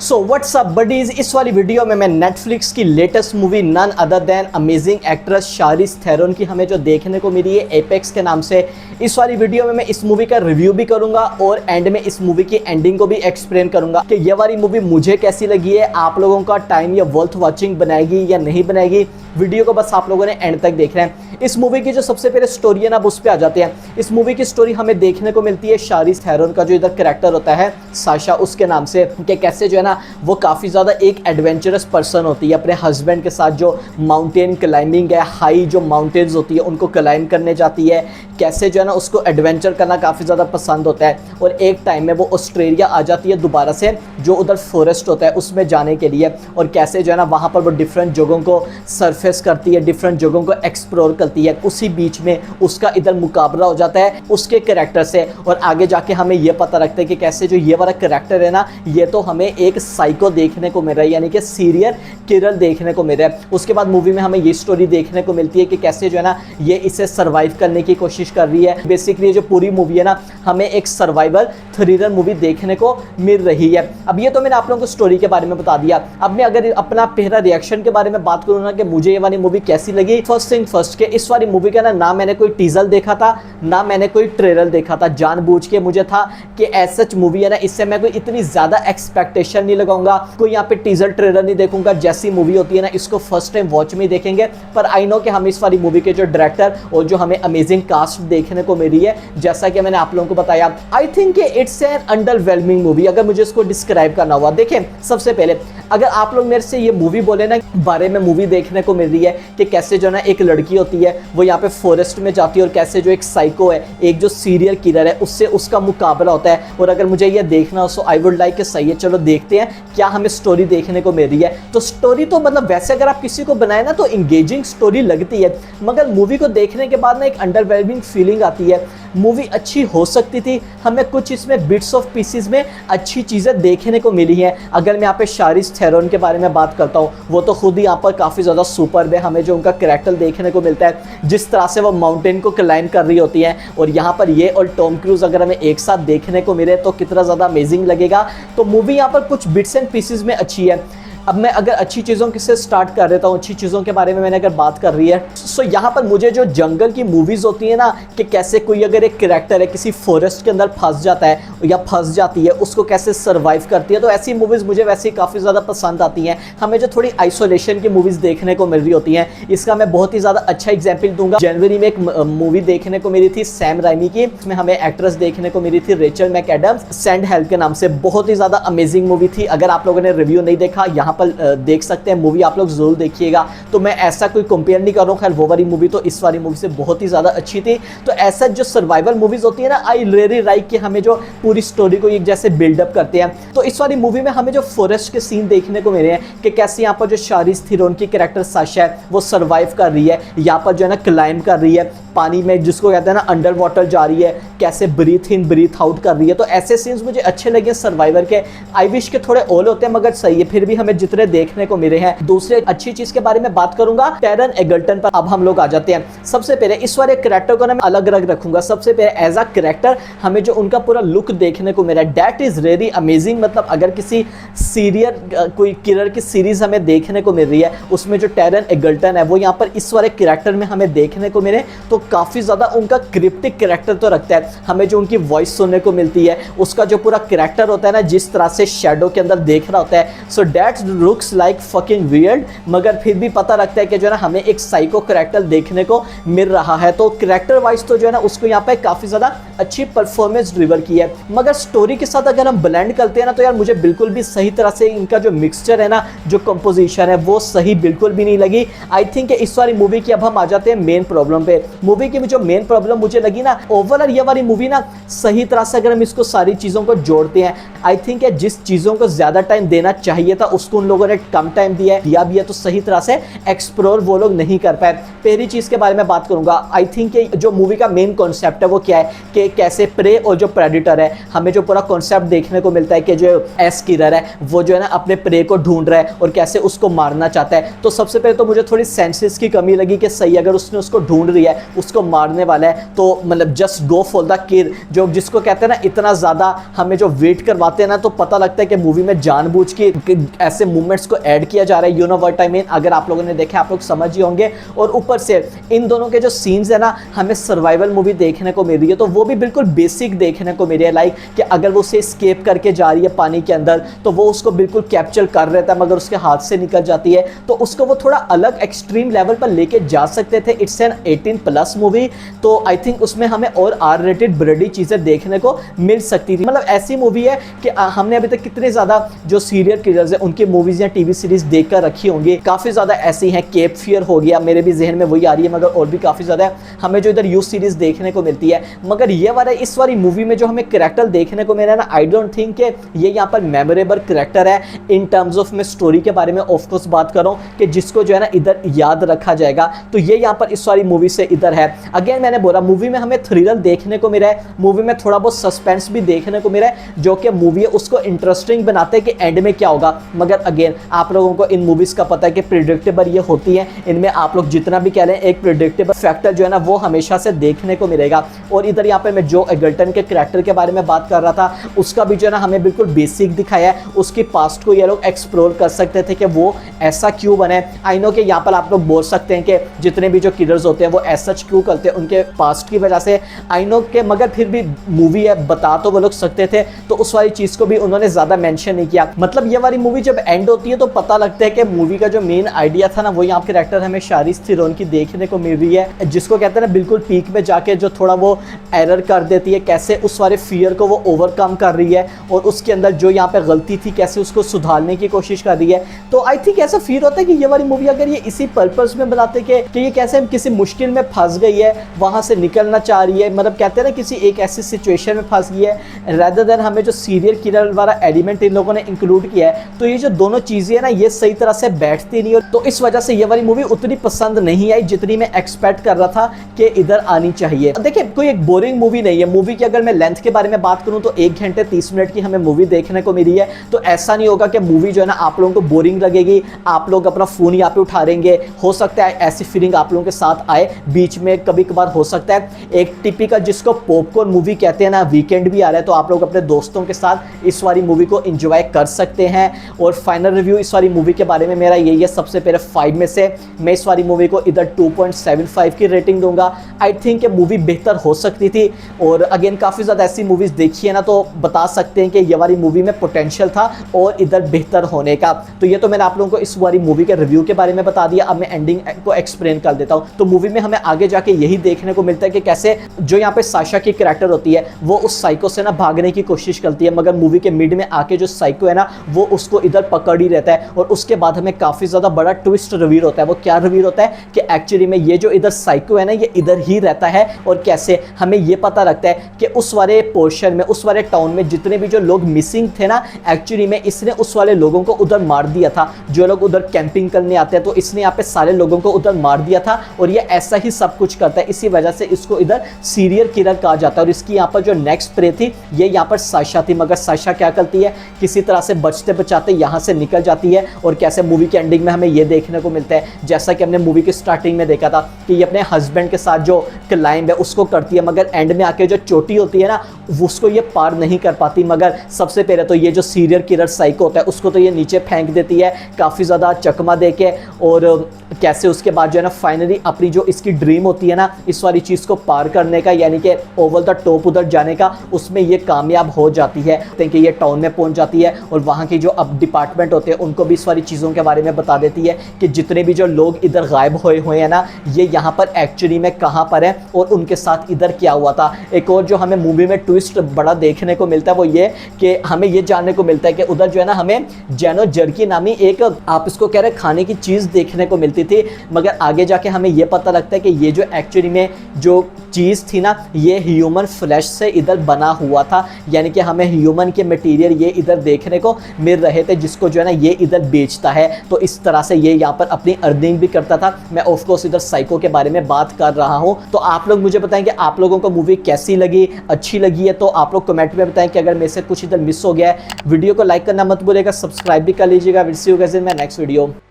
So what's up buddies, इस वाली video में मैं नेटफ्लिक्स की latest movie none other than amazing actress Charlize Theron की हमें जो देखने को मिली है एपेक्स के नाम से, इस वाली वीडियो में मैं इस मूवी का रिव्यू भी करूंगा और एंड में इस मूवी की एंडिंग को भी एक्सप्लेन करूंगा कि ये वाली मूवी मुझे कैसी लगी है, आप लोगों का टाइम या वर्थ वॉचिंग बनाएगी या नहीं बनाएगी। वीडियो को बस आप लोगों ने एंड तक देखना है। इस मूवी की जो सबसे पहले स्टोरी है ना, अब उस पे आ जाते हैं। इस मूवी की स्टोरी हमें देखने को मिलती है शारिस थेरोन का जो इधर कैरेक्टर होता है साशा, उसके नाम से, कि कैसे जो है ना वो काफ़ी ज़्यादा एक एडवेंचरस पर्सन होती है। अपने हस्बैंड के साथ जो माउंटेन क्लाइंबिंग है, हाई जो माउंटेन्स होती है उनको क्लाइंब करने जाती है। कैसे जो है ना उसको एडवेंचर करना काफ़ी ज़्यादा पसंद होता है और एक टाइम में वो ऑस्ट्रेलिया आ जाती है दोबारा से, जो उधर फॉरेस्ट होता है उसमें जाने के लिए। और कैसे जो है ना वहाँ पर वो डिफरेंट जगहों को सरफेस करती है, डिफरेंट जगहों को एक्सप्लोर करती है। उसी बीच में उसका इधर मुकाबला हो जाता है उसके कैरेक्टर से और आगे जाके हमें ये पता लगता है कि कैसे जो ये वाला कैरेक्टर है ना, ये तो हमें एक साइको देखने को मिल रहा है, यानी कि सीरियल किलर देखने को मिल रहा है। उसके बाद मूवी में हमें ये स्टोरी देखने को मिलती है कि कैसे जो है ना ये इसे सर्वाइव करने की कोशिश कर रही है। बेसिकली जो पूरी मूवी है ना, हमें एक सर्वाइवल थ्रिलर मूवी देखने को मिल रही है। अब ये तो मैंने आप लोगों को स्टोरी के बारे में बता दिया। अब मैं अगर अपना पहला रिएक्शन के बारे में बात करूँ ना कि मुझे ये वाली मूवी कैसी लगी, फर्स्ट थिंग फर्स्ट के इस वाली मूवी का ना मैंने कोई टीजर देखा था ना मैंने कोई ट्रेलर देखा था। जानबूझ के मुझे था कि ऐसा मूवी है ना, इससे मैं कोई इतनी ज्यादा एक्सपेक्टेशन नहीं लगाऊंगा, कोई यहाँ पे टीजर ट्रेलर नहीं देखूंगा। जैसी मूवी होती है ना इसको फर्स्ट टाइम वॉच में देखेंगे। पर आई नो कि हम इस वाली मूवी के जो डायरेक्टर और जो हमें अमेजिंग कास्ट देखने को मिली है, जैसा कि मैंने आप लोगों को बताया, I think it's an underwhelming movie अगर मुझे इसको डिस्क्राइब करना हुआ। देखें, सबसे पहले अगर आप लोग मेरे से ये मूवी बोले ना बारे में मूवी देखने को मिल रही है कि कैसे जो ना एक लड़की होती है वो यहाँ पे फॉरेस्ट में जाती है और कैसे जो एक साइको है, एक जो सीरियल किलर है, उससे उसका मुकाबला होता है। और अगर मुझे ये देखना हो सो आई वुड लाइक कि सही है, चलो देखते हैं क्या हमें स्टोरी देखने को मिल रही है। तो स्टोरी तो मतलब वैसे अगर आप किसी को बनाए ना तो इंगेजिंग स्टोरी लगती है, मगर मूवी को देखने के बाद ना एक अंडरवेलमिंग फीलिंग आती है। मूवी अच्छी हो सकती थी, हमें कुछ इसमें बिट्स ऑफ पीसेस में अच्छी चीज़ें देखने को मिली हैं। अगर मैं यहाँ पे शारिस थेरोन के बारे में बात करता हूँ, वो तो खुद ही यहाँ पर काफ़ी ज़्यादा सुपर्ब है। हमें जो उनका कैरेक्टर देखने को मिलता है, जिस तरह से वो माउंटेन को क्लाइंब कर रही होती है और यहाँ पर ये और टॉम क्रूज अगर हमें एक साथ देखने को मिले तो कितना ज़्यादा अमेजिंग लगेगा। तो मूवी यहाँ पर कुछ बिट्स एंड पीसेस में अच्छी है। अब मैं अगर अच्छी चीज़ों से स्टार्ट कर देता हूँ, अच्छी चीज़ों के बारे में मैंने अगर बात कर रही है, सो यहाँ पर मुझे जो जंगल की मूवीज़ होती है ना, कि कैसे कोई अगर एक कैरेक्टर है किसी फॉरेस्ट के अंदर फंस जाता है या फंस जाती है, उसको कैसे सर्वाइव करती है, तो ऐसी मूवीज़ मुझे वैसे काफ़ी ज़्यादा पसंद आती हैं। हमें जो थोड़ी आइसोलेशन की मूवीज़ देखने को मिल रही होती हैं, इसका मैं बहुत ही ज़्यादा अच्छा एग्जाम्पल दूंगा। जनवरी में एक मूवी देखने को मिली थी सैम राइमी की, इसमें हमें एक्ट्रेस देखने को मिली थी रेचल मैकएडम्स, सेंड हेल्प के नाम से। बहुत ही ज़्यादा अमेजिंग मूवी थी। अगर आप लोगों ने रिव्यू नहीं देखा, यहाँ पर देख सकते हैं, मूवी आप लोग जरूर देखिएगा। तो मैं ऐसा कोई कंपेयर नहीं कर रहा हूँ, खैर वो वाली मूवी तो इस वाली मूवी से बहुत ही ज़्यादा अच्छी थी। तो ऐसा जो सर्वाइवल मूवीज़ होती है ना, आई रियली लाइक कि हमें जो पूरी स्टोरी को एक जैसे बिल्डअप करते हैं। तो इस वाली मूवी में हमें जो फॉरेस्ट के सीन देखने को मिले हैं कि कैसे यहाँ पर जो शारिस थेरोन की कैरेक्टर साशा है वो सर्वाइव कर रही है, यहाँ पर जो है ना क्लाइंब कर रही है पानी में, जिसको कहते हैं ना अंडर वाटर जा रही है, कैसे ब्रीथ इन ब्रीथ आउट कर रही है। तो ऐसे सीन्स मुझे अच्छे लगे सर्वाइवर के। आई विश के थोड़े ओल होते हैं मगर सही है, फिर भी हमें जितने देखने को मिले हैं। दूसरे अच्छी चीज के बारे में बात करूंगा, टैरन एगल्टन पर अब हम लोग आ जाते हैं। सबसे पहले इस वाले कैरेक्टर को ना मैं अलग अलग रखूंगा। सबसे पहले एज अ कैरेक्टर हमें जो उनका पूरा लुक देखने को मिला है, दैट इज रियली अमेजिंग। मतलब अगर किसी सीरियल कोई किलर की सीरीज हमें देखने को मिल रही है, उसमें जो टैरन एगल्टन है वो यहाँ पर इस वाले कैरेक्टर में हमें देखने को मिले, तो काफी ज्यादा उनका क्रिप्टिक कैरेक्टर तो रखता है। हमें जो उनकी वॉइस सुनने को मिलती है, उसका जो पूरा कैरेक्टर होता है ना, जिस तरह से शैडो के अंदर देख रहा होता है, so that looks like fucking weird, मगर फिर भी पता लगता है कि जो है ना हमें एक साइको कैरेक्टर देखने को मिल रहा है। तो कैरेक्टर वाइज तो जो है ना उसको यहाँ पे काफी ज्यादा अच्छी परफॉर्मेंस डिलीवर की है। मगर स्टोरी के साथ अगर हम ब्लेंड करते हैं ना, तो यार मुझे बिल्कुल भी सही तरह से इनका जो मिक्सचर है ना, जो कंपोजिशन है वो सही बिल्कुल भी नहीं लगी। आई थिंक इस वाली मूवी की अब हम आ जाते हैं मेन प्रॉब्लम पे। मूवी की जो मेन प्रॉब्लम मुझे लगी ना, ओवरऑल ये वाली मूवी ना सही तरह से अगर हम इसको सारी चीज़ों को जोड़ते हैं, आई थिंक जिस चीज़ों को ज़्यादा टाइम देना चाहिए था उसको उन लोगों ने कम टाइम दिया भी है, तो सही तरह से एक्सप्लोर वो लोग नहीं कर पाए। पहली चीज़ के बारे में बात करूंगा, आई थिंक जो मूवी का मेन कॉन्सेप्ट है वो क्या है कि कैसे प्रे और जो प्रेडिटर है, हमें जो पूरा कॉन्सेप्ट देखने को मिलता है कि जो एस किलर है वो जो है ना अपने प्रे को ढूंढ रहा है और कैसे उसको मारना चाहता है। तो सबसे पहले तो मुझे थोड़ी सेंसेस की कमी लगी कि सही अगर उसने उसको ढूंढ रही है, उसको मारने वाला है, तो मतलब जस्ट गो फॉर द किल, जो जिसको कहते हैं ना इतना ज़्यादा हमें जो वेट करवाते हैं ना, तो पता लगता है कि मूवी में जानबूझ के ऐसे मूवमेंट्स को ऐड किया जा रहा है। You know what I mean, अगर आप लोगों ने देखा आप लोग समझ ही होंगे। और ऊपर से इन दोनों के जो सीन्स है ना, हमें सर्वाइवल मूवी देखने को मिल रही है, तो वो भी बिल्कुल बेसिक देखने को मिल रही है। लाइक कि अगर वो उसे स्केप करके जा रही है पानी के अंदर, तो वो उसको बिल्कुल कैप्चर कर रहता है, मगर उसके हाथ से निकल जाती है, तो उसको वो थोड़ा अलग एक्सट्रीम लेवल पर लेके जा सकते थे। इट्स एन 18+ मूवी, तो आई थिंक उसमें हमें और आर रेटेड ब्लडी चीज़ें देखने को मिल सकती थी। मतलब ऐसी मूवी है कि हमने अभी तक कितने ज़्यादा जो सीरियल किलर्स हैं उनकी मूवीज़ या टीवी सीरीज देख कर रखी होंगी, काफ़ी ज़्यादा ऐसी हैं। केप फियर हो गया, मेरे भी जहन में वही आ रही है, मगर और भी काफ़ी ज़्यादा हमें जो इधर यू सीरीज देखने को मिलती है। मगर ये वाला इस वाली मूवी में जो हमें करैक्टर देखने को मिला है ना, आई डोंट थिंक कि ये यहाँ पर मेमोरेबल करैक्टर है इन टर्म्स ऑफ मैं स्टोरी के बारे में ऑफकोर्स बात कर रहा हूँ कि जिसको जो है ना इधर याद रखा जाएगा, तो ये यहाँ पर इस वाली मूवी से इधर है। अगेन मैंने बोला मूवी में हमें थ्रिलर देखने को मिला है, मूवी में थोड़ा बहुत सस्पेंस भी देखने को मिला है, जो कि मूवी है उसको इंटरेस्टिंग बनाते हैं कि एंड में क्या होगा। मगर अगेन आप लोगों को इन मूवीज का पता है कि प्रिडिक्टेबल ये होती है, इनमें आप लोग जितना भी कह लें एक प्रिडिक्टेबल फैक्टर जो है ना वो हमेशा से देखने को मिलेगा। और इधर यहाँ पे मैं जो एगल्टन के करैक्टर के बारे में बात कर रहा था, उसका भी जो है ना हमें बिल्कुल बेसिक दिखाया है, उसकी पास्ट को ये लोग एक्सप्लोर कर सकते थे कि वो ऐसा क्यों बने। आई नो कि यहाँ पर आप लोग बोल सकते हैं कि जितने भी जो किलर्स होते हैं वो ऐसा क्यों करते हैं, उनके पास्ट की वजह से। आई नो कि मगर फिर भी मूवी है, बता तो वो लोग सकते थे, तो उस वाली चीज़ को भी उन्होंने ज़्यादा मेंशन नहीं किया। मतलब ये वाली मूवी जब एंड होती है तो पता लगता है कि मूवी का जो मेन आइडिया था ना, वो यहाँ करैक्टर हमें शारिस थेरोन की देखने को मिल रही है, जिसको कहते हैं ना बिल्कुल पीक में जाके जो थोड़ा वो एरर कर देती है, कैसे उस वाले फियर को वो ओवरकम कर रही है, और उसके अंदर जो यहाँ पे गलती थी कैसे उसको सुधारने की कोशिश कर रही है। तो आई थिंक ऐसा फील होता है कि ये वाली मूवी अगर ये इसी पर्पस में बनाते कि ये कैसे किसी मुश्किल में फंस गई है, वहाँ से निकलना चाह रही है, मतलब कहते हैं ना किसी एक ऐसी सिचुएशन में फंस गई है, रेदर देन हमें जो सीरियल किलर वाला एलिमेंट इन लोगों ने इंक्लूड किया है, तो ये जो दोनों चीज़ें हैं ना ये सही तरह से बैठती नहीं, और तो इस वजह से ये वाली मूवी उतनी पसंद नहीं आई जितनी मैं एक्सपेक्ट कर रहा था कि इधर आनी चाहिए। देखिए कोई एक बोरिंग मूवी नहीं है। मूवी की अगर मैं लेंथ के बारे में बात करूं तो 1 घंटे 30 मिनट की हमें मूवी देखने को मिली है, तो ऐसा नहीं होगा कि मूवी जो है ना आप लोगों को बोरिंग लगेगी, आप लोग अपना फोन यहाँ पे उठा लेंगे। हो सकता है ऐसी फीलिंग आप लोगों के साथ आए बीच में, कभी कभार हो सकता है। एक टिपिकल जिसको पॉपकॉर्न मूवी कहते हैं ना, वीकेंड भी आ रहा है, तो आप लोग अपने दोस्तों के साथ इस वाली मूवी को एंजॉय कर सकते हैं। और फाइनल रिव्यू इस वाली मूवी के बारे में मेरा यही है, सबसे पहले 5 में से मैं इस वाली मूवी को इधर 2.75 की रेटिंग दूंगा। आई थिंक ये मूवी बेहतर हो सकती थी, और अगेन काफ़ी ज़्यादा ऐसी मूवीज़ देखी है ना, तो बता सकते हैं कि ये वाली मूवी में पोटेंशियल था और इधर बेहतर होने का। तो ये तो मैंने आप लोगों को इस वाली मूवी के रिव्यू के बारे में बता दिया। अब मैं एंडिंग को एक्सप्लेन कर देता हूँ। तो मूवी में हमें आगे जाके यही देखने को मिलता है कि कैसे जो यहाँ पे साशा की कैरेक्टर होती है वो उस साइको से ना भागने की कोशिश करती है, मगर मूवी के मिड में आके जो साइको है ना वो उसको इधर पकड़ ही रहता है। और उसके बाद हमें काफ़ी ज़्यादा बड़ा ट्विस्ट रिवील होता है। वो क्या रिवील होता है कि एक्चुअली में ये जो इधर साइको है ना ये इधर ही रहता है, और कैसे हमें ये पता लगता है कि उस वाले पोर्शन में, उस वाले टाउन में जितने भी जो लोग मिसिंग थे ना, एक्चुअली में इसने उस वाले लोगों को उधर मार दिया था। जो लोग उधर कैंपिंग करने आते हैं तो इसने यहाँ पे सारे लोगों को उधर मार दिया था, और ये ऐसा ही सब कुछ करता है। इसी वजह से इसको इधर सीरियल किलर कहा जाता है। और इसकी यहाँ पर जो नेक्स्ट प्रे थी ये यहाँ पर साशा थी, मगर साशा क्या करती है, किसी तरह से बचते बचाते यहाँ से निकल जाती है। और कैसे मूवी के एंडिंग में हमें ये देखने को मिलता है, जैसा कि हमने मूवी की स्टार्टिंग में देखा था कि ये अपने हस्बैंड के साथ जो क्लाइंब है उसको करती है, मगर एंड में आके जो चोटी होती है ना उसको ये पार नहीं कर पाती। मगर सबसे पहले तो ये जो सीरियल किलर साइको होता है उसको तो ये नीचे फेंक देती है काफ़ी ज़्यादा चकमा दे के। और कैसे उसके बाद जो है ना फाइनली अपनी जो इसकी ड्रीम होती है ना इस वाली चीज़ को पार करने का, यानी कि ओवर द टॉप उधर जाने का, उसमें ये कामयाब हो जाती है। कि ये टाउन में पहुंच जाती है और वहाँ की जो अब डिपार्टमेंट होते हैं उनको भी इस वाली चीज़ों के बारे में बता देती है कि जितने भी जो लोग इधर गायब हुए हैं ना ये यहाँ पर एक्चुअली में कहाँ पर है और उनके साथ इधर क्या हुआ था। एक और जो हमें मूवी में ट्विस्ट बड़ा देखने को मिलता है वो ये कि हमें ये जानने को मिलता है कि उधर जो है ना हमें जैनो जर्की नामी एक आप इसको कह रहे खाने की चीज़ देखने को मिलती थी, मगर आगे जाके हमें ये पता लगता है कि ये जो एक्चुअली में जो चीज़ थी ना ये ह्यूमन फ्लैश से इधर बना हुआ था, यानी कि हमें ह्यूमन के मटेरियल ये इधर देखने को मिल रहे थे जिसको जो है ना ये इधर बेचता है। तो इस तरह से ये यहाँ पर अपनी अर्निंग भी करता था। मैं ऑफ कोर्स इधर साइको के बारे में बात कर रहा हूँ। तो आप लोग मुझे बताएं कि आप लोगों को मूवी कैसी लगी, अच्छी लगी है तो आप लोग कमेंट में बताएं कि अगर मेरे से कुछ इधर मिस हो गया है। वीडियो को लाइक करना मत भूलिएगा, सब्सक्राइब भी कर लीजिएगा। Will see you guys in my next video.